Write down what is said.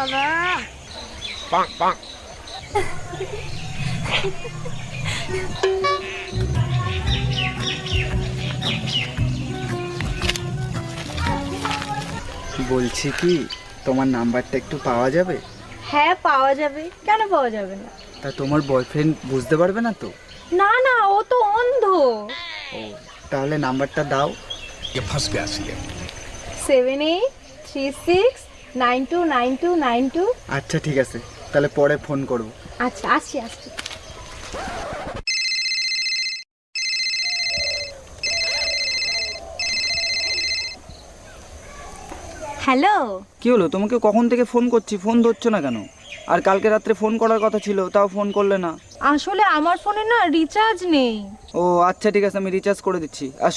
বাবা পাক পাক বলছি কি তোমার নাম্বারটা একটু পাওয়া যাবে? হ্যাঁ পাওয়া যাবে, কেন পাওয়া যাবে না? তা তোমার বয়ফ্রেন্ড বুঝতে পারবে না তো? না না, ও তো অন্ধ। ও তাহলে নাম্বারটা দাও। 7836929292। আচ্ছা ঠিক আছে, তাহলে পরে ফোন করব। আচ্ছা, আসছি আসছি। হ্যালো। কি হলো, তোমাকে কখন থেকে ফোন করছি, ফোন ধরছো না কেন? আর কালকে রাত্রে ফোন করার কথা ছিল, তাও ফোন করলে না। আসলে আমার ফোনে না রিচার্জ নেই। ও আচ্ছা ঠিক আছে, আমি রিচার্জ করে দিচ্ছি। আর